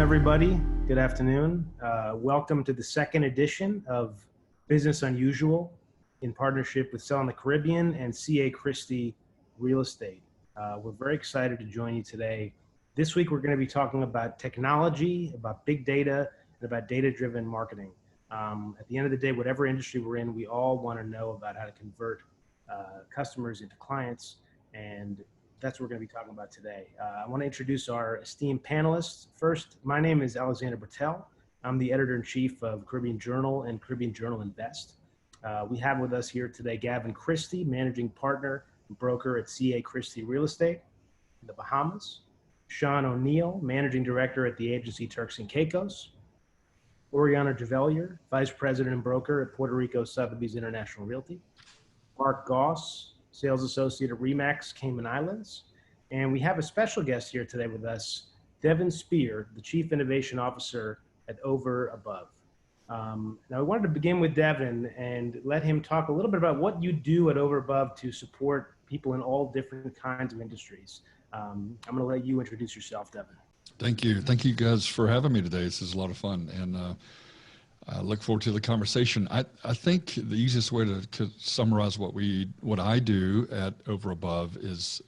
everybody. Good afternoon. Welcome to the second edition of Business Unusual in partnership with Selling the Caribbean and C.A. Christie Real Estate. We're very excited to join you today. This week, we're going to be talking about technology, about big data, and about data-driven marketing. At the end of the day, whatever industry we're in, we all want to know about how to convert customers into clients, and that's what we're going to be talking about today. I want to introduce our esteemed panelists. First, my name is Alexander Britell. I'm the editor-in-chief of Caribbean Journal and Caribbean Journal Invest. We have with us here today Gavin Christie, managing partner and broker at C.A. Christie Real Estate in the Bahamas. Sean O'Neill, managing director at the agency Turks and Caicos. Oriana Juvelier, vice president and broker at Puerto Rico Sotheby's International Realty. Mark Gaus, sales associate at Remax Cayman Islands. And we have a special guest here today with us, Deven Spear, the chief innovation officer at Overabove. Now, we wanted to begin with Deven and let him talk a little bit about what you do at Overabove to support people in all different kinds of industries. I'm going to let you introduce yourself, Deven. Thank you. Thank you guys for having me today. This is a lot of fun, and I look forward to the conversation. I think the easiest way to summarize what I do at Overabove is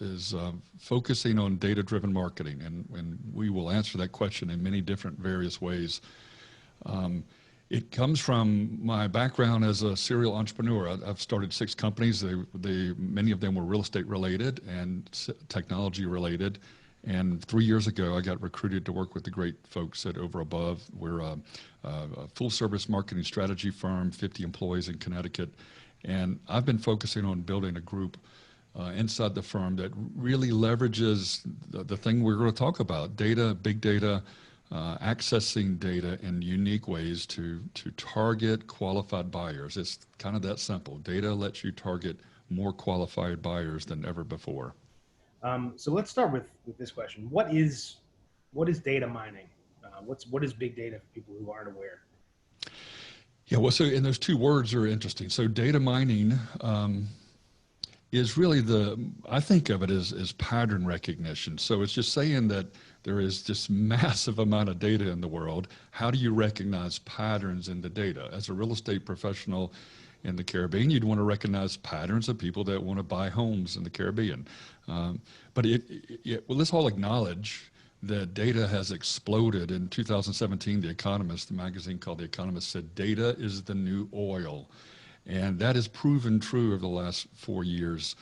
focusing on data-driven marketing, and we will answer that question in many different various ways. It comes from my background as a serial entrepreneur. I've started 6 companies. Many of them were real estate related and technology related. And 3 years ago, I got recruited to work with the great folks at Overabove. We're a full-service marketing strategy firm, 50 employees in Connecticut. And I've been focusing on building a group inside the firm that really leverages the thing we're going to talk about, data, big data, accessing data in unique ways to target qualified buyers. It's kind of that simple. Data lets you target more qualified buyers than ever before. So let's start with this question. What is data mining? What is big data for people who aren't aware? Yeah, well, so and those 2 words are interesting. So data mining is really I think of it as pattern recognition. So it's just saying that there is this massive amount of data in the world. How do you recognize patterns in the data? As a real estate professional in the Caribbean, you'd want to recognize patterns of people that want to buy homes in the Caribbean. But let's all acknowledge that data has exploded. In 2017, The Economist, the magazine called The Economist, said data is the new oil. And that has proven true over the last 4 years.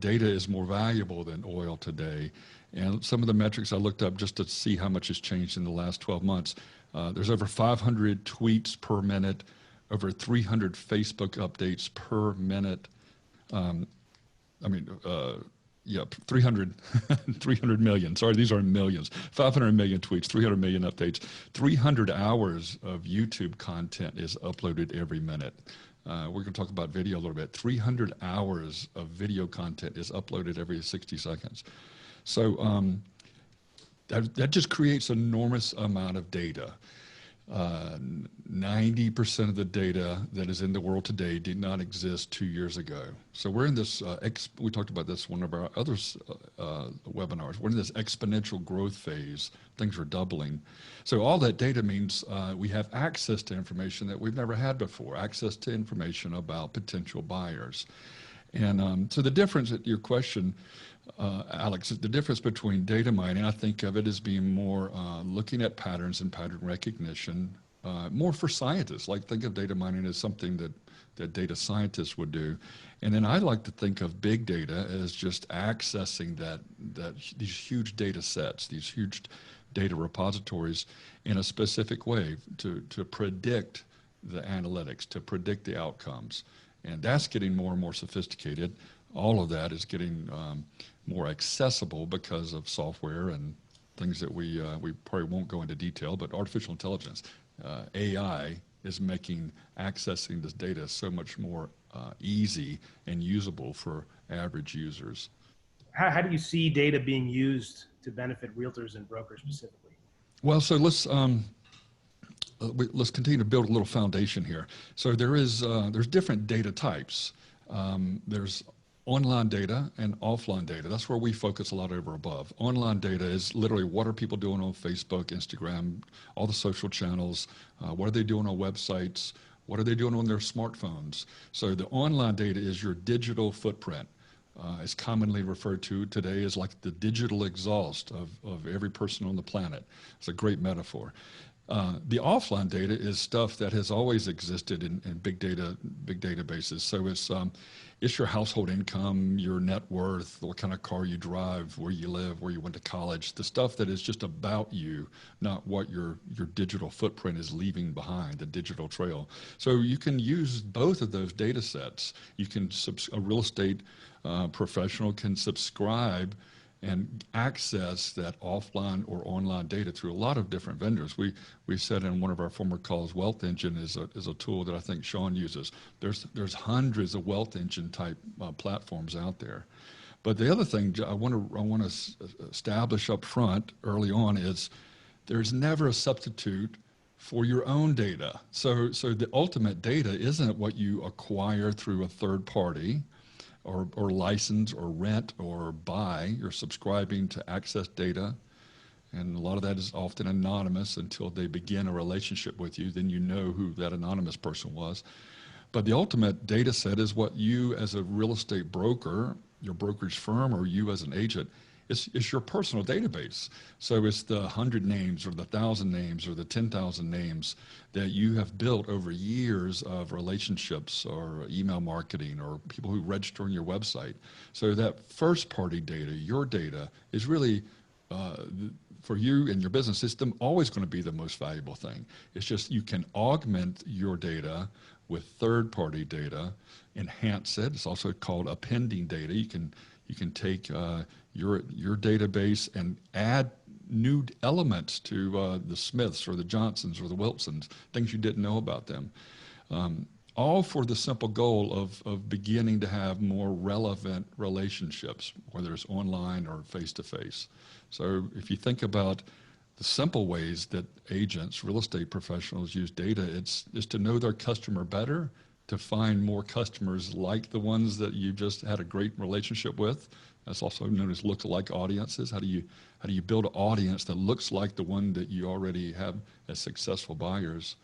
Data is more valuable than oil today. And some of the metrics I looked up just to see how much has changed in the last 12 months. There's over 500 tweets per minute, over 300 Facebook updates per minute. 300 million. Sorry, these are millions. 500 million tweets, 300 million updates. 300 hours of YouTube content is uploaded every minute. We're going to talk about video a little bit. 300 hours of video content is uploaded every 60 seconds. So that just creates an enormous amount of data. 90% of the data that is in the world today did not exist 2 years ago. So we're in this, we talked about this one of our other webinars, we're in this exponential growth phase. Things are doubling. So all that data means we have access to information that we've never had before, access to information about potential buyers. And so the difference at your question, Alex, the difference between data mining, I think of it as being more looking at patterns and pattern recognition, more for scientists. Like think of data mining as something that data scientists would do. And then I like to think of big data as just accessing these huge data sets, these huge data repositories in a specific way to predict the analytics, to predict the outcomes. And that's getting more and more sophisticated. All of that is getting more accessible because of software and things that we probably won't go into detail, but artificial intelligence, AI is making accessing this data so much more easy and usable for average users. How do you see data being used to benefit realtors and brokers specifically? Well, so let's continue to build a little foundation here. So there's different data types. There's online data and offline data. That's where we focus a lot over above. Online data is literally what are people doing on Facebook, Instagram, all the social channels, what are they doing on websites, what are they doing on their smartphones. So the online data is your digital footprint. It's commonly referred to today as like the digital exhaust of every person on the planet. It's a great metaphor. The offline data is stuff that has always existed in big databases. So it's your household income, your net worth, what kind of car you drive, where you live, where you went to college, the stuff that is just about you, not what your digital footprint is leaving behind, the digital trail. So you can use both of those data sets. You can, a real estate professional can subscribe and access that offline or online data through a lot of different vendors. We said in one of our former calls, Wealth Engine is a tool that I think Sean uses. There's hundreds of Wealth Engine type platforms out there. But the other thing I want to establish up front early on is there's never a substitute for your own data. So the ultimate data isn't what you acquire through a third party, or license or rent or buy. You're subscribing to access data, and a lot of that is often anonymous until they begin a relationship with you. Then you know who that anonymous person was. But the ultimate data set is what you as a real estate broker, your brokerage firm, or you as an agent, it's your personal database. So it's the 100 names or the 1,000 names or the 10,000 names that you have built over years of relationships or email marketing or people who register on your website. So that first party data, your data, is really for you and your business system always going to be the most valuable thing. It's just you can augment your data with third party data, enhance it. It's also called appending data. You can take your database and add new elements to the Smiths or the Johnsons or the Wilsons, things you didn't know about them, all for the simple goal of beginning to have more relevant relationships, whether it's online or face-to-face. So if you think about the simple ways that agents, real estate professionals use data, it's to know their customer better, to find more customers like the ones that you just had a great relationship with. That's also known as look-alike audiences. How do you build an audience that looks like the one that you already have as successful buyers,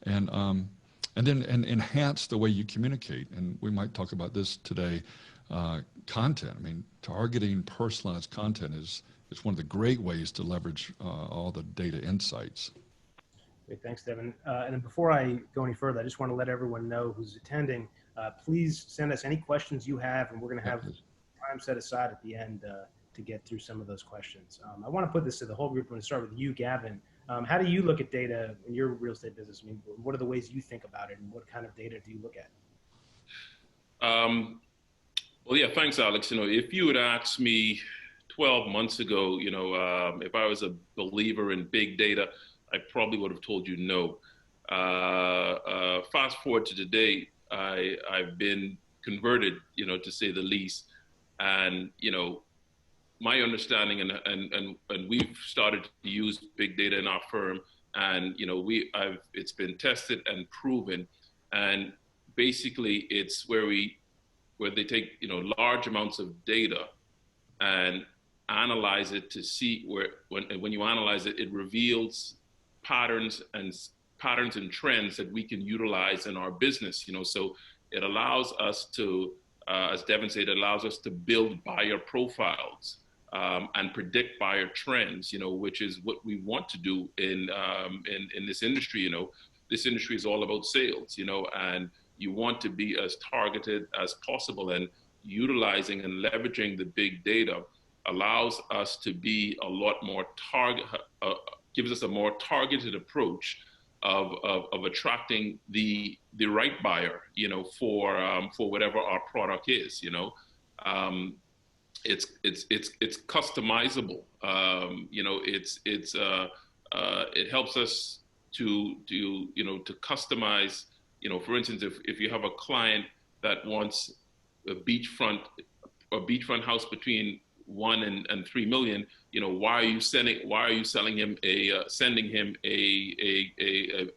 and then enhance the way you communicate. And we might talk about this today. Content. I mean, targeting personalized content is one of the great ways to leverage all the data insights. Great, thanks, Devin. And then before I go any further, I just want to let everyone know who's attending, please send us any questions you have, and we're going to have time set aside at the end to get through some of those questions. I want to put this to the whole group. I'm going to start with you, Gavin. How do you look at data in your real estate business? I mean, what are the ways you think about it, and what kind of data do you look at? Well, yeah, thanks, Alex. If you had asked me 12 months ago, if I was a believer in big data, I probably would have told you no. Fast forward to today, I've been converted, to say the least. And, my understanding, and we've started to use big data in our firm, and, it's been tested and proven. And basically it's where they take, large amounts of data and analyze it to see when you analyze it, it reveals patterns and trends that we can utilize in our business. So it allows us to, as Devin said, it allows us to build buyer profiles and predict buyer trends, which is what we want to do in this industry. This industry is all about sales, and you want to be as targeted as possible, and utilizing and leveraging the big data allows us to be a lot more gives us a more targeted approach of attracting the right buyer, for whatever our product is. It's customizable. It helps us to customize. For instance, if you have a client that wants a beachfront house between 1 and 3 million, why are you sending him a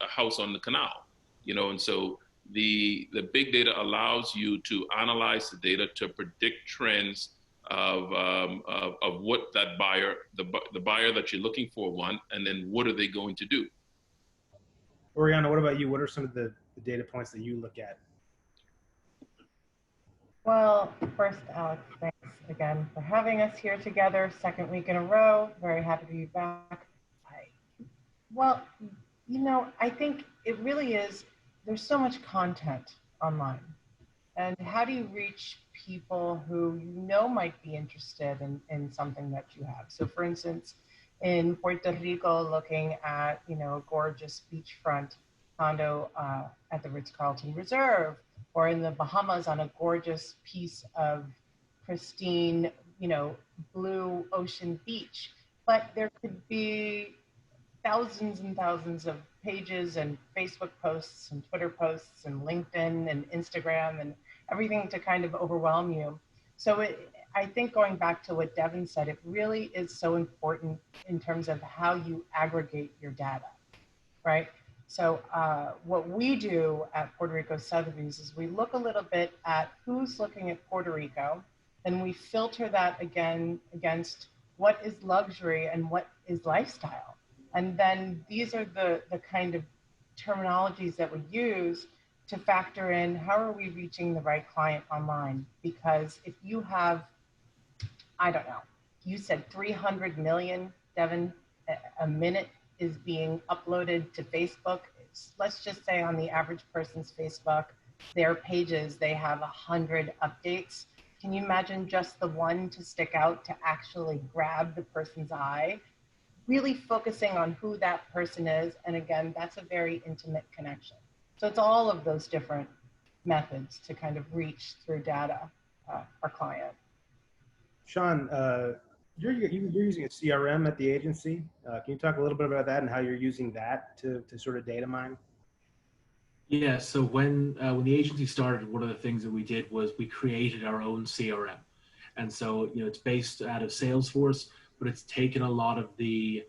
house on the canal? And so the big data allows you to analyze the data to predict trends of what that buyer, the buyer that you're looking for want, and then what are they going to do. Oriana, what about you? What are some of the data points that you look at? Well, first, Alex, thanks again for having us here together, second week in a row. Very happy to be back. Well, you know, I think it really is, there's so much content online. And how do you reach people who you know might be interested in something that you have? So for instance, in Puerto Rico, looking at, you know, a gorgeous beachfront condo at the Ritz-Carlton Reserve, or in the Bahamas on a gorgeous piece of pristine, you know, blue ocean beach. But there could be thousands and thousands of pages and Facebook posts and Twitter posts and LinkedIn and Instagram and everything to kind of overwhelm you. So I think going back to what Devin said, it really is so important in terms of how you aggregate your data, right? So what we do at Puerto Rico Sotheby's is we look a little bit at who's looking at Puerto Rico, and we filter that again against what is luxury and what is lifestyle. And then these are the kind of terminologies that we use to factor in how are we reaching the right client online? Because if you have, I don't know, you said 300 million, Devin, a minute is being uploaded to Facebook. Let's just say on the average person's Facebook, their pages, they have 100 updates. Can you imagine just the one to stick out to actually grab the person's eye? Really focusing on who that person is. And again, that's a very intimate connection. So it's all of those different methods to kind of reach through data our client. Sean, you're using a CRM at the agency. Can you talk a little bit about that and how you're using that to sort of data mine? Yeah, so when the agency started, one of the things that we did was we created our own CRM. And so, you know, it's based out of Salesforce, but it's taken a lot of the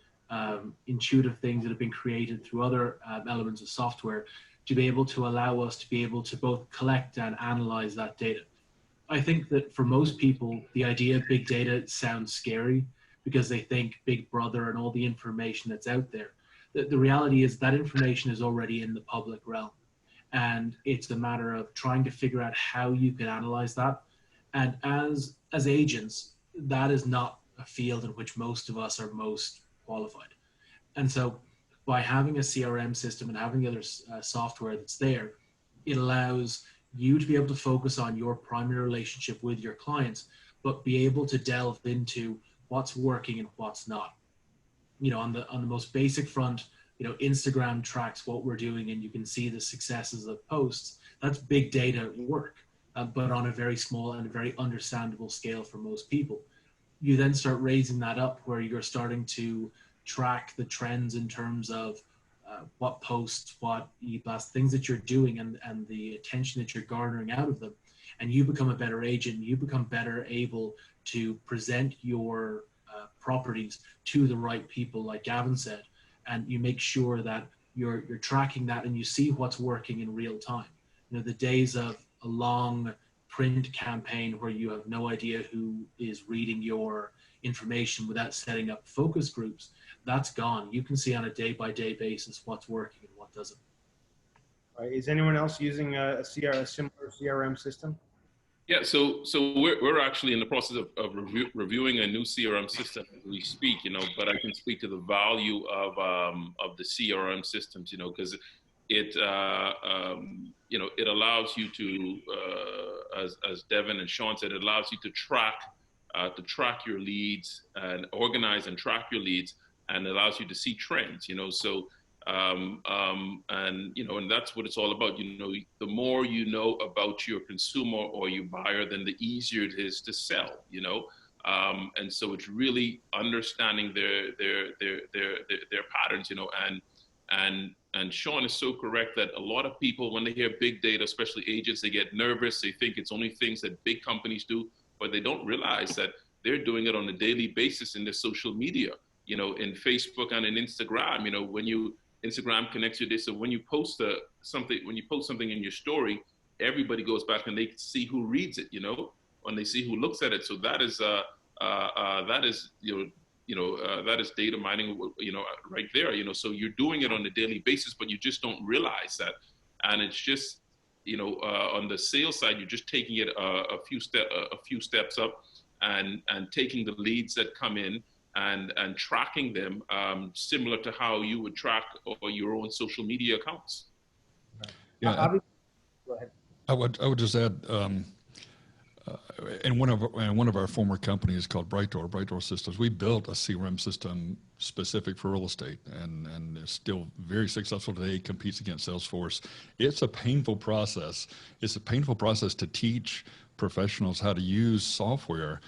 intuitive things that have been created through other elements of software to be able to allow us to be able to both collect and analyze that data. I think that for most people, the idea of big data sounds scary because they think Big Brother and all the information that's out there. The reality is that information is already in the public realm. And it's a matter of trying to figure out how you can analyze that. And as agents, that is not a field in which most of us are most qualified. And so by having a CRM system and having the other software that's there, it allows you to be able to focus on your primary relationship with your clients, but be able to delve into what's working and what's not. You know, on the most basic front, you know, Instagram tracks what we're doing and you can see the successes of posts. That's big data work, but on a very small and a very understandable scale for most people. You then start raising that up where you're starting to track the trends in terms of what posts, what e-blasts, things that you're doing and the attention that you're garnering out of them. And you become a better agent. You become better able to present your properties to the right people, like Gavin said. And you make sure that you're tracking that and you see what's working in real time. You know, the days of a long print campaign where you have no idea who is reading your information without setting up focus groups, that's gone. You can see on a day-by-day basis what's working and what doesn't. All right. Is anyone else using a similar CRM system? Yeah, so we're actually in the process of reviewing a new CRM system as we speak, you know, but I can speak to the value of the CRM systems, you know, because it, you know, it allows you to, as Devin and Sean said, it allows you to track your leads and organize and track your leads, and it allows you to see trends, you know, so and you know, and that's what it's all about. You know, the more you know about your consumer or your buyer, then the easier it is to sell, you know. And so it's really understanding their patterns, you know, and Sean is so correct that a lot of people, when they hear big data, especially agents, they get nervous. They think it's only things that big companies do, but they don't realize that they're doing it on a daily basis in their social media, you know, in Facebook and in Instagram. You know, when you Instagram connects your data. So when you post something in your story, everybody goes back and they see who reads it, when they see who looks at it. So that is that is data mining, right there, so you're doing it on a daily basis, but you just don't realize that. And it's just, on the sales side, you're just taking it a few steps up, and taking the leads that come in and tracking them, similar to how you would track your own social media accounts. Yeah, Go ahead. I would just add, in one of our former companies called Brightdoor Systems, we built a CRM system specific for real estate, and it's still very successful today. Competes against Salesforce. It's a painful process. It's a painful process to teach professionals how to use software.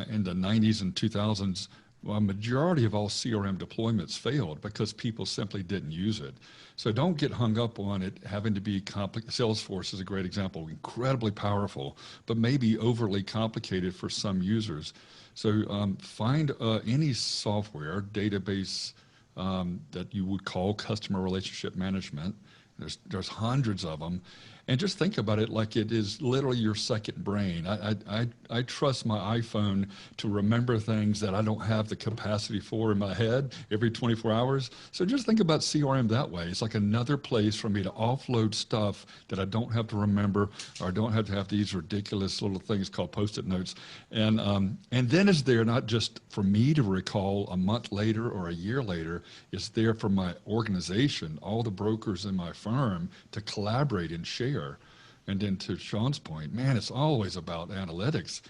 In the 90s and 2000s, a majority of all CRM deployments failed because people simply didn't use it. So don't get hung up on it having to be complicated. Salesforce is a great example, incredibly powerful, but maybe overly complicated for some users. So find any software database that you would call customer relationship management. There's hundreds of them. And just think about it like it is literally your second brain. I trust my iPhone to remember things that I don't have the capacity for in my head every 24 hours. So just think about CRM that way. It's like another place for me to offload stuff that I don't have to remember, or I don't have to have these ridiculous little things called Post-it notes. And then it's there not just for me to recall a month later or a year later. It's there for my organization, all the brokers in my firm, to collaborate and share. And then to Sean's point, man, it's always about analytics.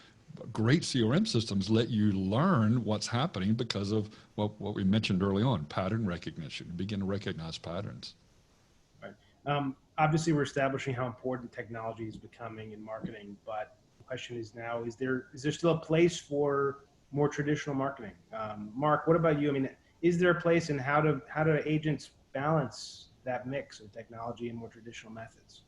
Great CRM systems let you learn what's happening because of what we mentioned early on, pattern recognition. You begin to recognize patterns. Right. Obviously, we're establishing how important technology is becoming in marketing, but the question is now, is there still a place for more traditional marketing? Mark, what about you? I mean, is there a place, and how do agents balance that mix of technology and more traditional methods?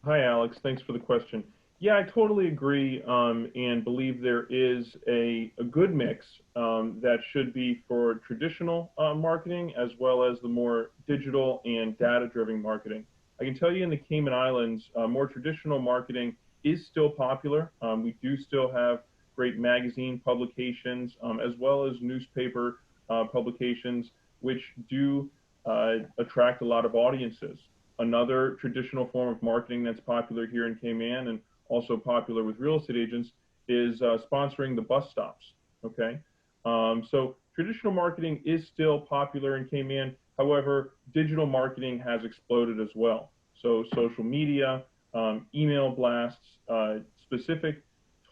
Hi, Alex. Thanks for the question. Yeah, I totally agree, and believe there is a good mix that should be for traditional marketing, as well as the more digital and data-driven marketing. I can tell you in the Cayman Islands, more traditional marketing is still popular. We do still have great magazine publications, as well as newspaper publications, which do attract a lot of audiences. Another traditional form of marketing that's popular here in Cayman, and also popular with real estate agents, is sponsoring the bus stops. Okay, so traditional marketing is still popular in Cayman. However, digital marketing has exploded as well. So social media, email blasts, specific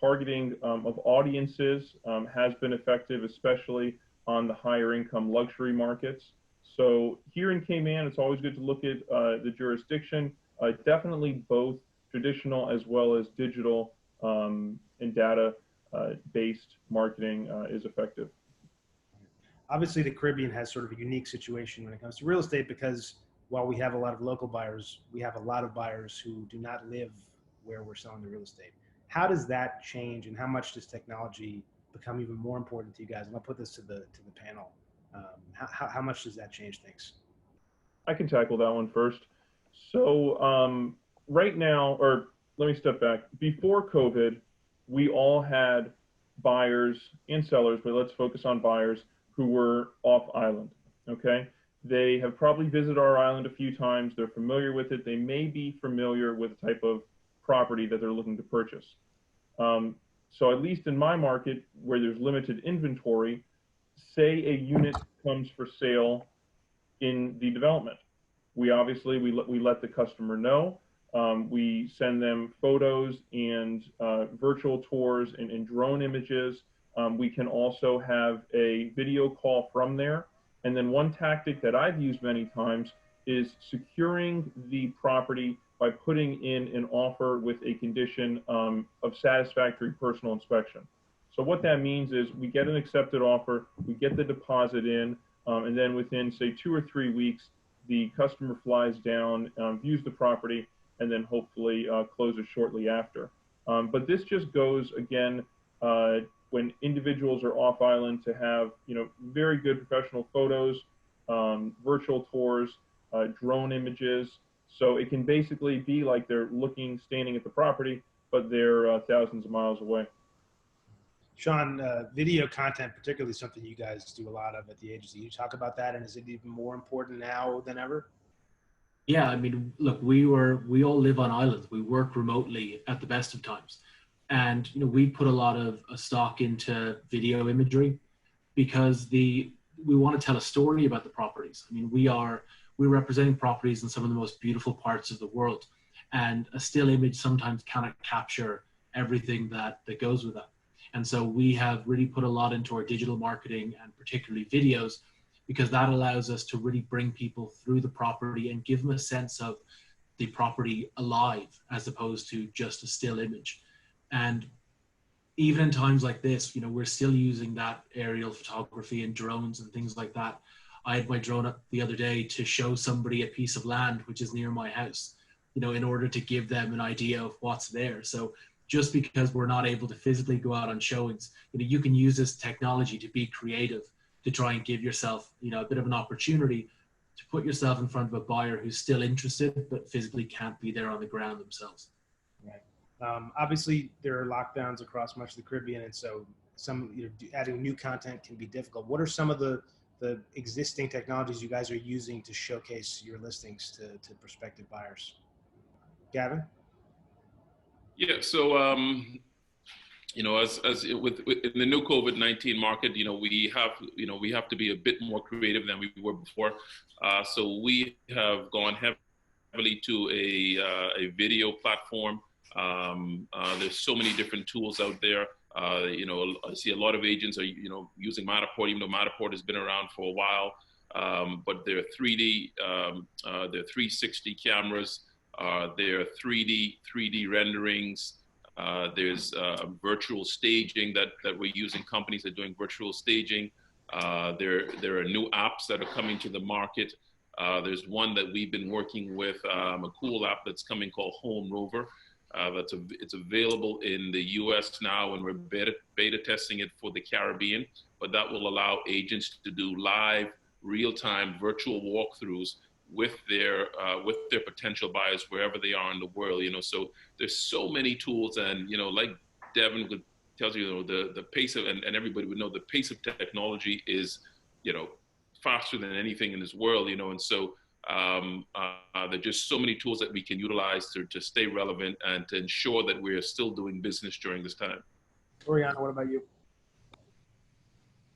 targeting of audiences has been effective, especially on the higher income luxury markets. So here in Cayman, it's always good to look at the jurisdiction. Definitely both traditional as well as digital and data-based marketing is effective. Obviously, the Caribbean has sort of a unique situation when it comes to real estate, because while we have a lot of local buyers, we have a lot of buyers who do not live where we're selling the real estate. How does that change, and how much does technology become even more important to you guys? And I'll put this to the panel. How much does that change things? I can tackle that one first. So right now, or let me step back. Before COVID, we all had buyers and sellers, but let's focus on buyers who were off island, okay? They have probably visited our island a few times. They're familiar with it. They may be familiar with the type of property that they're looking to purchase. So at least in my market, where there's limited inventory, say a unit comes for sale in the development. We obviously, we let the customer know. We send them photos and virtual tours and drone images. We can also have a video call from there. And then one tactic that I've used many times is securing the property by putting in an offer with a condition of satisfactory personal inspection. So what that means is we get an accepted offer, we get the deposit in, and then within, say, 2 or 3 weeks, the customer flies down, views the property, and then hopefully closes shortly after. But this just goes, again, when individuals are off island, to have very good professional photos, virtual tours, drone images. So it can basically be like they're standing at the property, but they're thousands of miles away. Sean, video content, particularly something you guys do a lot of at the agency. You talk about that, and is it even more important now than ever? Yeah, I mean, look, we all live on islands. We work remotely at the best of times. And, we put a lot of stock into video imagery because we want to tell a story about the properties. I mean, we're representing properties in some of the most beautiful parts of the world. And a still image sometimes cannot capture everything that goes with that. And so we have really put a lot into our digital marketing and particularly videos, because that allows us to really bring people through the property and give them a sense of the property alive as opposed to just a still image. And even in times like this, we're still using that aerial photography and drones and things like that. I had my drone up the other day to show somebody a piece of land which is near my house, in order to give them an idea of what's there. So just because we're not able to physically go out on showings, you can use this technology to be creative, to try and give yourself, a bit of an opportunity to put yourself in front of a buyer who's still interested, but physically can't be there on the ground themselves. Right. Obviously, there are lockdowns across much of the Caribbean, and so adding new content can be difficult. What are some of the existing technologies you guys are using to showcase your listings to prospective buyers? Gavin? Yeah, so as with in the new COVID-19 market, we have to be a bit more creative than we were before. So we have gone heavily to a video platform. There's so many different tools out there. I see a lot of agents are using Matterport, even though Matterport has been around for a while. But they're 3D, they're 360 cameras. There are 3D renderings. There's virtual staging that we're using. Companies are doing virtual staging. There are new apps that are coming to the market. There's one that we've been working with, a cool app that's coming called Home Rover. It's available in the U.S. now, and we're beta testing it for the Caribbean. But that will allow agents to do live, real-time virtual walkthroughs with their potential buyers wherever they are in the world. So there's so many tools, and like Deven tells you, the pace of, and everybody would know, the pace of technology is faster than anything in this world. And so there are just so many tools that we can utilize to stay relevant and to ensure that we're still doing business during this time. Oriana, what about you?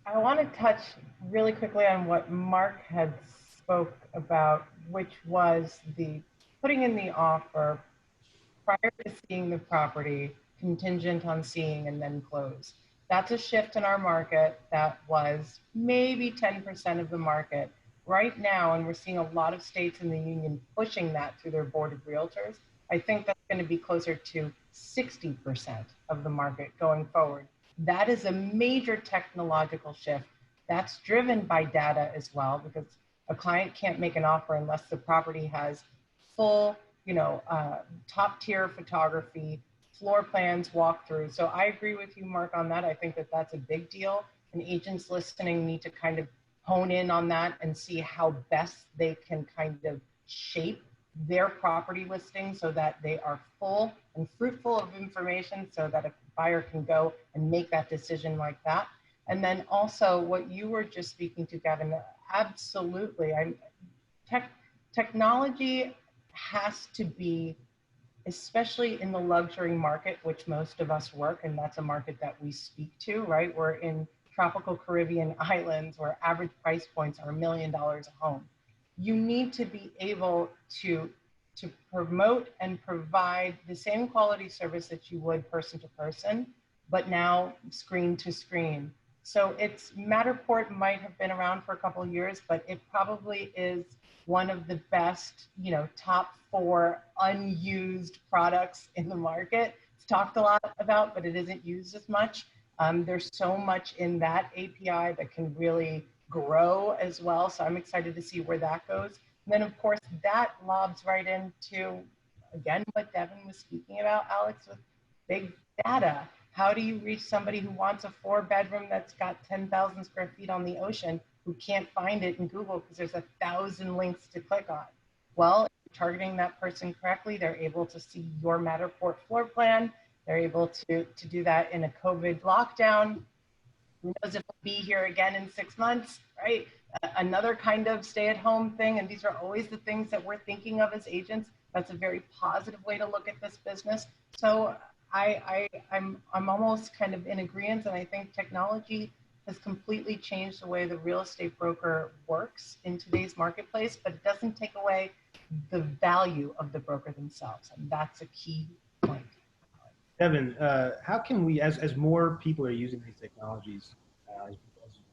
I want to touch really quickly on what Mark had spoke about, which was the putting in the offer prior to seeing the property, contingent on seeing and then close. That's a shift in our market that was maybe 10% of the market right now, and we're seeing a lot of states in the union pushing that through their board of realtors. I think that's going to be closer to 60% of the market going forward. That is a major technological shift. That's driven by data as well, because a client can't make an offer unless the property has full, top tier photography, floor plans, walkthrough. So I agree with you, Mark, on that. I think that that's a big deal, and agents listening need to kind of hone in on that and see how best they can kind of shape their property listing so that they are full and fruitful of information, so that a buyer can go and make that decision like that. And then also what you were just speaking to, Gavin, absolutely. Technology has to be, especially in the luxury market, which most of us work, and that's a market that we speak to, right? We're in tropical Caribbean islands where average price points are $1 million a home. You need to be able to promote and provide the same quality service that you would person to person, but now screen to screen. So Matterport might have been around for a couple of years, but it probably is one of the best, top 4 unused products in the market. It's talked a lot about, but it isn't used as much. There's so much in that API that can really grow as well. So I'm excited to see where that goes. And then of course that lobs right into, again, what Deven was speaking about, Alex, with big data. How do you reach somebody who wants a 4-bedroom that's got 10,000 square feet on the ocean who can't find it in Google because there's 1,000 links to click on. Well, if you're targeting that person correctly, they're able to see your Matterport floor plan. They're able to do that in a COVID lockdown. Who knows if we'll be here again in 6 months, right? Another kind of stay-at-home thing, and these are always the things that we're thinking of as agents. That's a very positive way to look at this business. So I'm almost kind of in agreement, and I think technology has completely changed the way the real estate broker works in today's marketplace, but it doesn't take away the value of the broker themselves, and that's a key point. Devin, how can we, as more people are using these technologies, as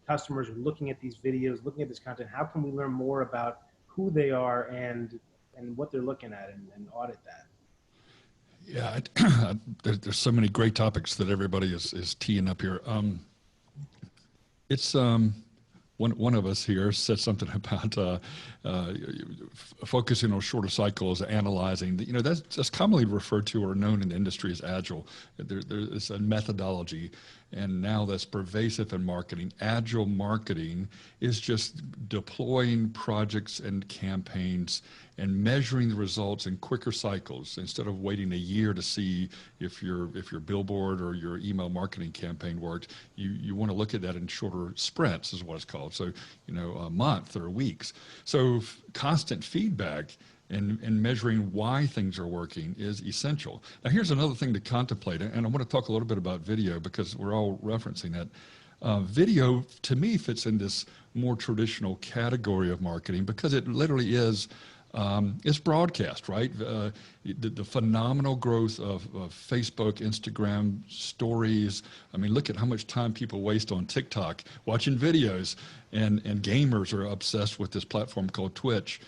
customers are looking at these videos, looking at this content, how can we learn more about who they are and what they're looking at and audit that? Yeah, there's so many great topics that everybody is teeing up here. It's one of us here said something about focusing on shorter cycles, analyzing. That's commonly referred to or known in the industry as agile. There's a methodology, and now that's pervasive in marketing. Agile marketing is just deploying projects and campaigns and measuring the results in quicker cycles instead of waiting a year to see if your billboard or your email marketing campaign worked. You want to look at that in shorter sprints, is what it's called. So, a month or weeks. So constant feedback and measuring why things are working is essential. Now, here's another thing to contemplate, and I want to talk a little bit about video because we're all referencing it. Video, to me, fits in this more traditional category of marketing because it literally is it's broadcast, right? The phenomenal growth of Facebook, Instagram, stories. I mean, look at how much time people waste on TikTok watching videos, and gamers are obsessed with this platform called Twitch.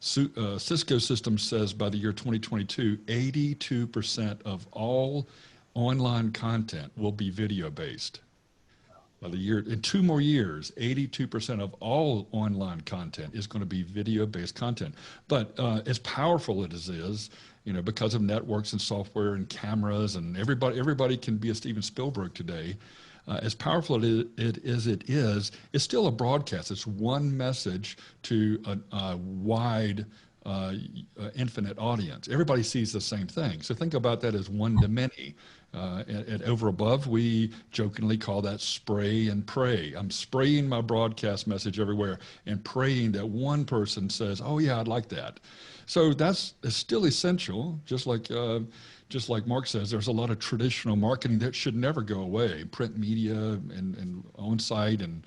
Cisco Systems says by the year 2022, 82% of all online content will be video-based. By the year, in 2 more years, 82% of all online content is going to be video-based content. But as powerful as it is, because of networks and software and cameras, and everybody can be a Steven Spielberg today. As powerful it is, it's still a broadcast. It's one message to a wide, infinite audience. Everybody sees the same thing. So think about that as one to many. At Overabove, we jokingly call that spray and pray. I'm spraying my broadcast message everywhere and praying that one person says, "Oh yeah, I'd like that." So it's still essential. Just like Mark says, there's a lot of traditional marketing that should never go away. Print media and on-site and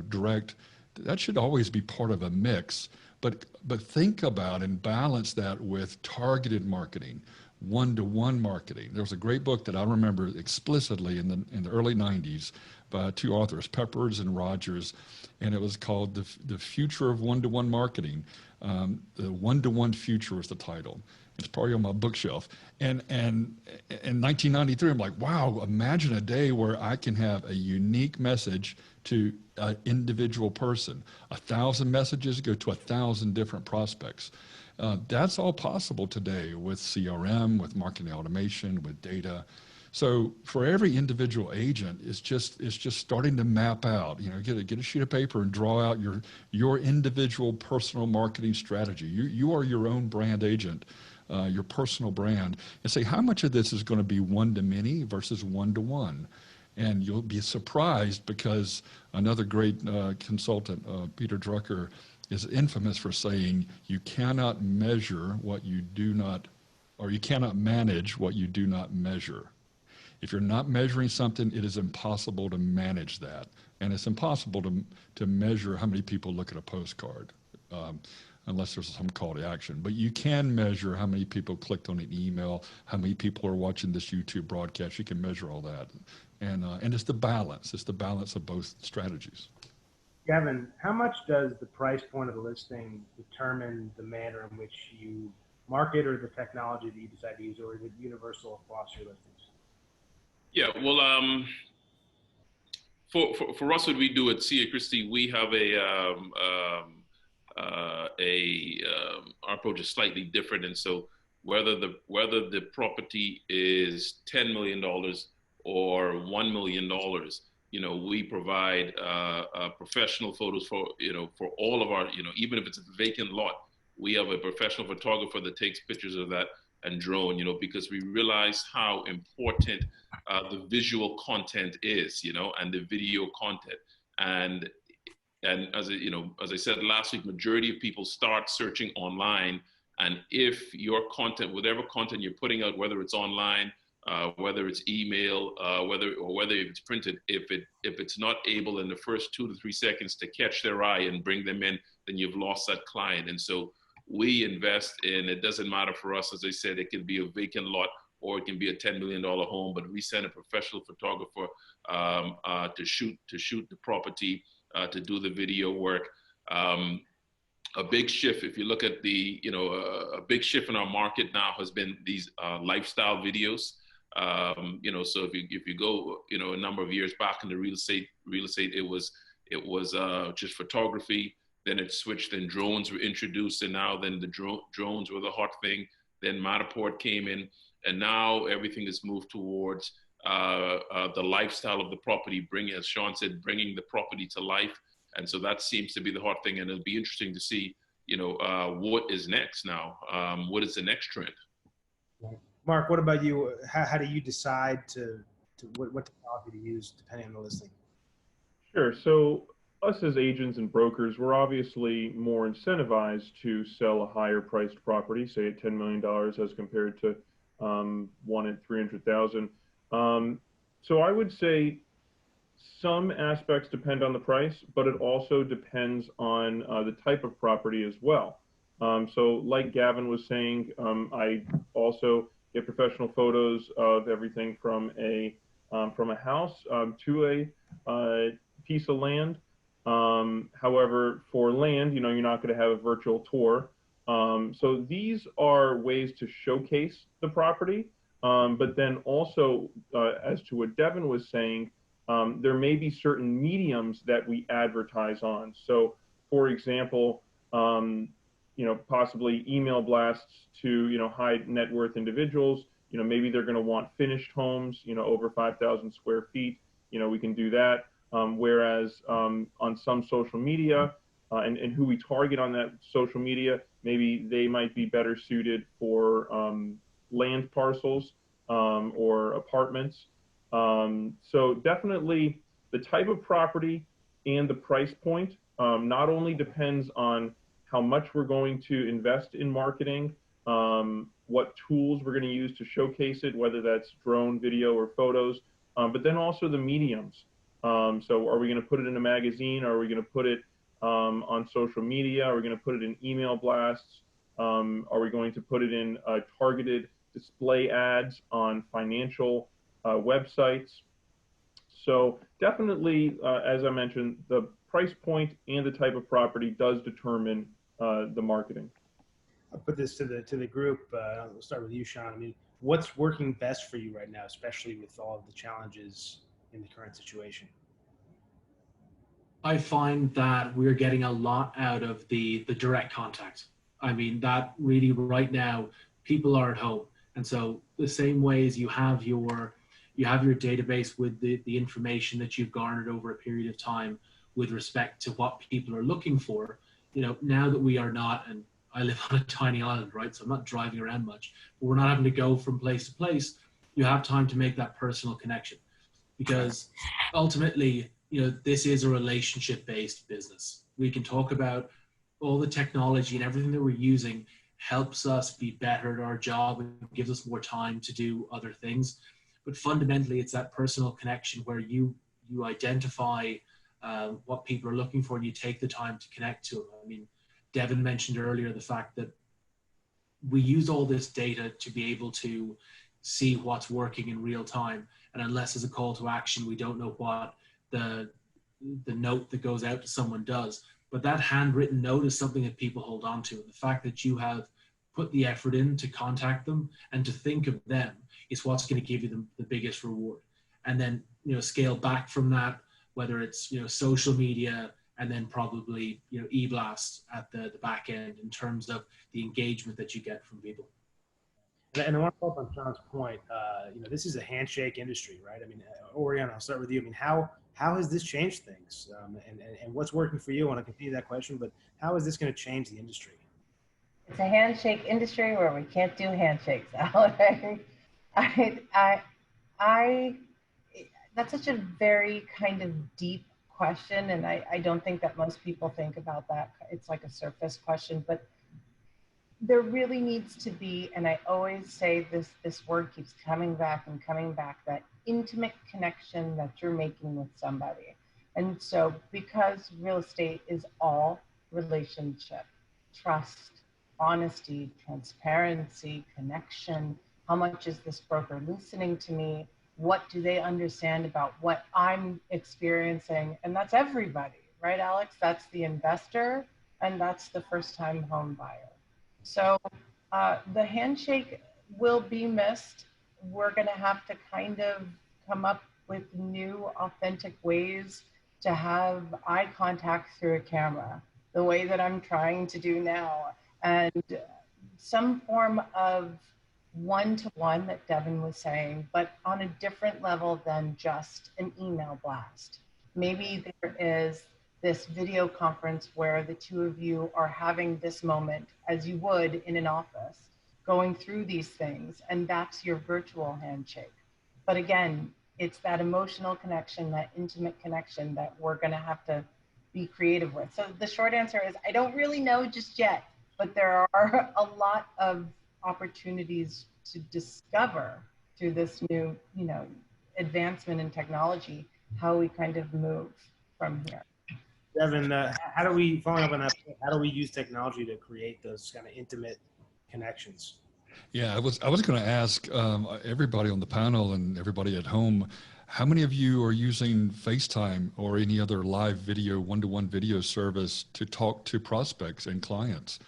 direct. That should always be part of a mix. But think about and balance that with targeted marketing. One-to-one marketing. There was a great book that I remember explicitly in the early 90s by 2 authors, Peppers and Rogers, and it was called The Future of One-to-One Marketing. The One-to-One Future is the title. It's probably on my bookshelf. And in 1993, I'm like, wow, imagine a day where I can have a unique message to an individual person. 1,000 messages go to 1,000 different prospects. That's all possible today with CRM, with marketing automation, with data. So for every individual agent, it's just starting to map out. Get a sheet of paper and draw out your individual personal marketing strategy. You are your own brand agent, your personal brand, and say how much of this is going to be one-to-many versus one-to-one. And you'll be surprised because another great consultant, Peter Drucker, is infamous for saying you cannot measure what you do not, or you cannot manage what you do not measure. If you're not measuring something, it is impossible to manage that. And it's impossible to measure how many people look at a postcard, unless there's some call to action. But you can measure how many people clicked on an email, how many people are watching this YouTube broadcast. You can measure all that. And it's the balance. It's the balance of both strategies. Gavin, how much does the price point of the listing determine the manner in which you market or the technology that you decide to use, or is it universal across your listings? Yeah, well, for us, what we do at C.A. Christie, we have our approach is slightly different, and so whether the property is $10 million or $1 million, you know, we provide professional photos for, you know, for all of our, you know, even if it's a vacant lot, we have a professional photographer that takes pictures of that and drone, you know, because we realize how important the visual content is, you know, and the video content. And as you know, as I said last week, majority of people start searching online. And if your content, whatever content you're putting out, whether it's online, whether it's email, whether it's printed, if it's not able in the first 2 to 3 seconds to catch their eye and bring them in, then you've lost that client. And so we invest in, it doesn't matter for us, as I said, it can be a vacant lot or it can be a $10 million home, but we send a professional photographer to shoot the property, to do the video work. A big shift, if you look at the, you know, a big shift in our market now has been these lifestyle videos. You know, so if you go, you know, a number of years back in the real estate, it was just photography. Then it switched. Then drones were introduced, and now then the drones were the hot thing. Then Matterport came in, and now everything has moved towards the lifestyle of the property, as Sean said, bringing the property to life. And so that seems to be the hot thing, and it'll be interesting to see, you know, what is next now. What is the next trend? Mark, what about you? How do you decide what technology to use depending on the listing? Sure. So us as agents and brokers, we're obviously more incentivized to sell a higher priced property, say at $10 million as compared to one at $300,000. So I would say some aspects depend on the price, but it also depends on the type of property as well. So like Gavin was saying, I also get professional photos of everything from a house to a piece of land. However, for land, you know, you're not going to have a virtual tour. So these are ways to showcase the property. But then also, as to what Deven was saying, there may be certain mediums that we advertise on. So, for example, you know, possibly email blasts to, you know, high net worth individuals. You know, maybe they're going to want finished homes, you know, over 5,000 square feet. You know, we can do that. Whereas on some social media and who we target on that social media, maybe they might be better suited for land parcels or apartments. So definitely the type of property and the price point not only depends on how much we're going to invest in marketing, what tools we're going to use to showcase it, whether that's drone, video, or photos, but then also the mediums. So are we going to put it in a magazine? Are we going to put it on social media? Are we going to put it in email blasts? Are we going to put it in targeted display ads on financial websites? So definitely, as I mentioned, the price point and the type of property does determine the marketing. I'll put this to the group. We'll start with you, Sean. I mean, what's working best for you right now, especially with all of the challenges in the current situation? I find that we're getting a lot out of the direct contact. I mean, that really right now, people are at home. And so the same way as you have your database with the information that you've garnered over a period of time with respect to what people are looking for, you know, now that we are not, and I live on a tiny island, right? So I'm not driving around much, but we're not having to go from place to place. You have time to make that personal connection, because ultimately, you know, this is a relationship-based business. We can talk about all the technology and everything that we're using helps us be better at our job and gives us more time to do other things. But fundamentally, it's that personal connection where you identify what people are looking for and you take the time to connect to them. I mean, Deven mentioned earlier the fact that we use all this data to be able to see what's working in real time. And unless there's a call to action, we don't know what the note that goes out to someone does. But that handwritten note is something that people hold on to. And the fact that you have put the effort in to contact them and to think of them is what's going to give you the biggest reward. And then, you know, scale back from that, whether it's, you know, social media, and then probably, you know, e-blast at the back end in terms of the engagement that you get from people. And I want to follow up on Sean's point. You know, this is a handshake industry, right? I mean, Oriana, I'll start with you. I mean, how How has this changed things? And what's working for you? I want to continue that question, but how is this going to change the industry? It's a handshake industry where we can't do handshakes, Alex. I, that's such a very kind of deep question, and I don't think that most people think about that. It's like a surface question, but there really needs to be, and I always say this word keeps coming back and coming back, that intimate connection that you're making with somebody. And so because real estate is all relationship, trust, honesty, transparency, connection, how much is this broker listening to me? What do they understand about what I'm experiencing? And that's everybody, right, Alex? That's the investor, and that's the first-time home buyer. So the handshake will be missed. We're going to have to kind of come up with new, authentic ways to have eye contact through a camera, the way that I'm trying to do now, and some form of one-to-one that Devin was saying, but on a different level than just an email blast. Maybe there is this video conference where the two of you are having this moment as you would in an office, going through these things, and that's your virtual handshake. But again, it's that emotional connection, that intimate connection that we're gonna have to be creative with. So the short answer is, I don't really know just yet, but there are a lot of opportunities to discover through this new, advancement in technology, how we kind of move from here. Devin, how do we, following up on that, how do we use technology to create those kind of intimate connections? Yeah, I was going to ask everybody on the panel and everybody at home, how many of you are using FaceTime or any other live video, one-to-one video service to talk to prospects and clients?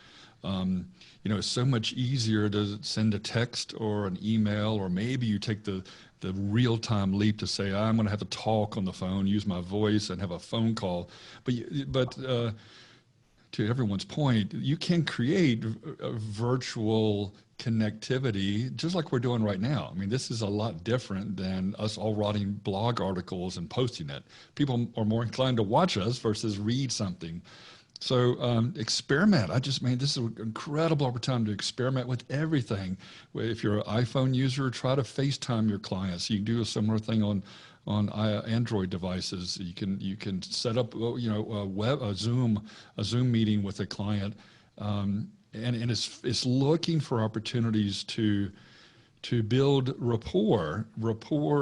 It's so much easier to send a text or an email, or maybe you take the real-time leap to say, I'm going to have a talk on the phone, use my voice and have a phone call. But to everyone's point, you can create a virtual connectivity just like we're doing right now. I mean, this is a lot different than us all writing blog articles and posting it. People are more inclined to watch us versus read something. So experiment. This is an incredible opportunity to experiment with everything. If you're an iPhone user, try to FaceTime your clients. You can do a similar thing on Android devices. You can set up a Zoom meeting with a client, and it's looking for opportunities to build rapport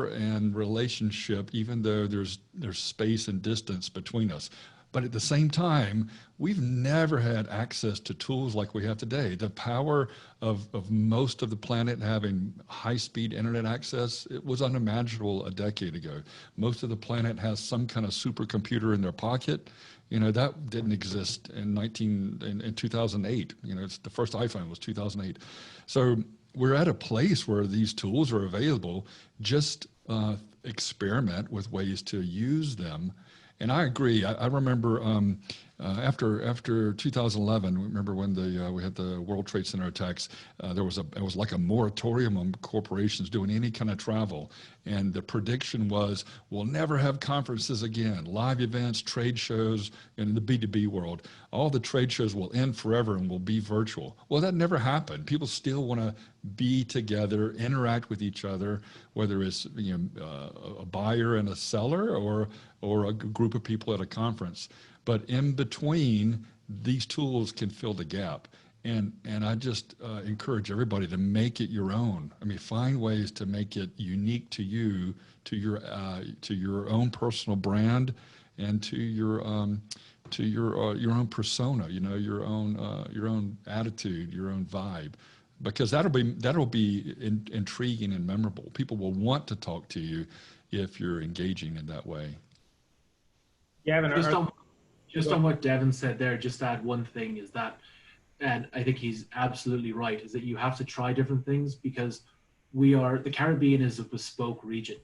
and relationship, even though there's space and distance between us. But at the same time, we've never had access to tools like we have today. The power of most of the planet having high-speed internet access, it was unimaginable a decade ago. Most of the planet has some kind of supercomputer in their pocket. That didn't exist in 2008. It's the first iPhone was 2008. So we're at a place where these tools are available. Just experiment with ways to use them. And I agree. I remember after 2011, remember when we had the World Trade Center attacks, it was like a moratorium on corporations doing any kind of travel. And the prediction was, we'll never have conferences again, live events, trade shows, in the B2B world. All the trade shows will end forever and will be virtual. Well, that never happened. People still want to be together, interact with each other, whether it's a buyer and a seller or a group of people at a conference. But in between, these tools can fill the gap. And I just encourage everybody to make it your own. I mean, find ways to make it unique to you, to your own personal brand, and to your own persona. Your own attitude, your own vibe, because that'll be intriguing and memorable. People will want to talk to you if you're engaging in that way. Gavin, just on what Devin said there, just to add one thing is that, and I think he's absolutely right, is that you have to try different things, because the Caribbean is a bespoke region.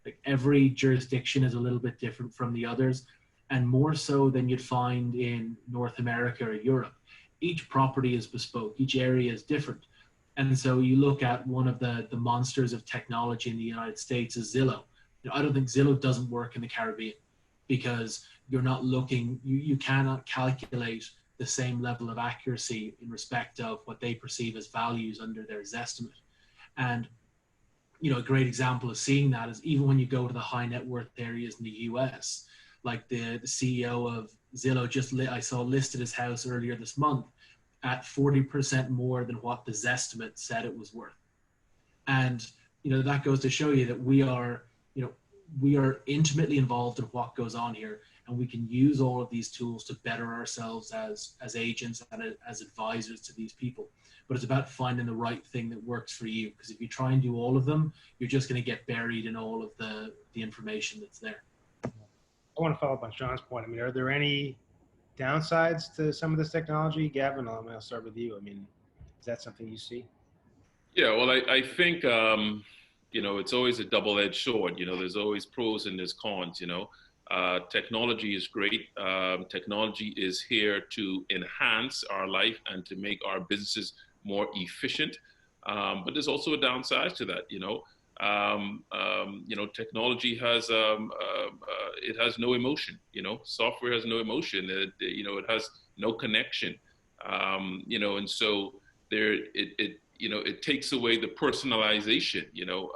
Like, every jurisdiction is a little bit different from the others, and more so than you'd find in North America or Europe. Each property is bespoke, each area is different. And so you look at one of the monsters of technology in the United States is Zillow. I don't think Zillow doesn't work in the Caribbean. because you're not looking, you cannot calculate the same level of accuracy in respect of what they perceive as values under their Zestimate. And you know, a great example of seeing that is even when you go to the high net worth areas in the US, like the CEO of Zillow I saw listed his house earlier this month at 40% more than what the Zestimate said it was worth. And, you know, that goes to show you that we are intimately involved in what goes on here, and we can use all of these tools to better ourselves as agents and as advisors to these people. But it's about finding the right thing that works for you, because if you try and do all of them, you're just going to get buried in all of the information that's there. I want to follow up on Sean's point. I mean, are there any downsides to some of this technology? Gavin, I'll start with you. I mean, is that something you see? Yeah, well, I think, you know, it's always a double-edged sword. You know, there's always pros and there's cons, you know. Technology is great. Technology is here to enhance our life and to make our businesses more efficient. But there's also a downside to that, you know. You know, technology has, it has no emotion, you know. Software has no emotion. You know, it has no connection. You know, and so you know, it takes away the personalization, you know,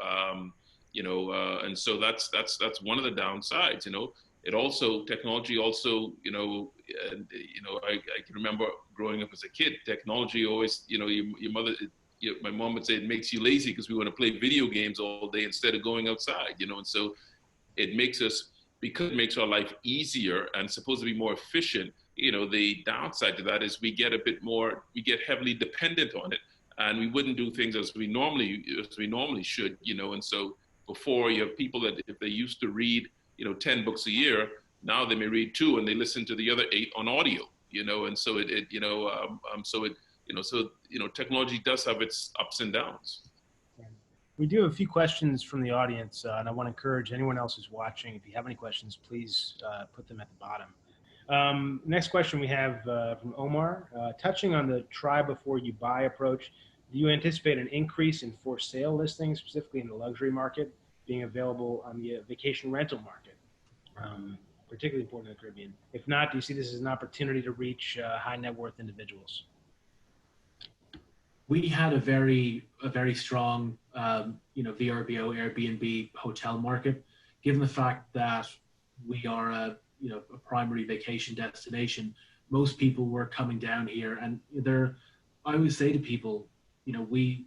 and so that's one of the downsides, you know. It also, technology also, you know, I can remember growing up as a kid, technology always, you know, your mother, my mom would say it makes you lazy because we want to play video games all day instead of going outside, you know, and so it makes us, because it makes our life easier and supposed to be more efficient, you know, the downside to that is we get heavily dependent on it. And we wouldn't do things as we normally should, you know. And so before, you have people that if they used to read, you know, 10 books a year, now they may read 2 and they listen to the other 8 on audio, you know. And so technology does have its ups and downs. We do have a few questions from the audience, and I want to encourage anyone else who's watching, if you have any questions, please put them at the bottom. Next question we have from Omar. Touching on the try before you buy approach, do you anticipate an increase in for sale listings, specifically in the luxury market, being available on the vacation rental market, particularly important in the Caribbean? If not, do you see this as an opportunity to reach high net worth individuals? We had a very strong, you know, VRBO, Airbnb hotel market, given the fact that we are a primary vacation destination. Most people were coming down here, and I always say to people, you know, we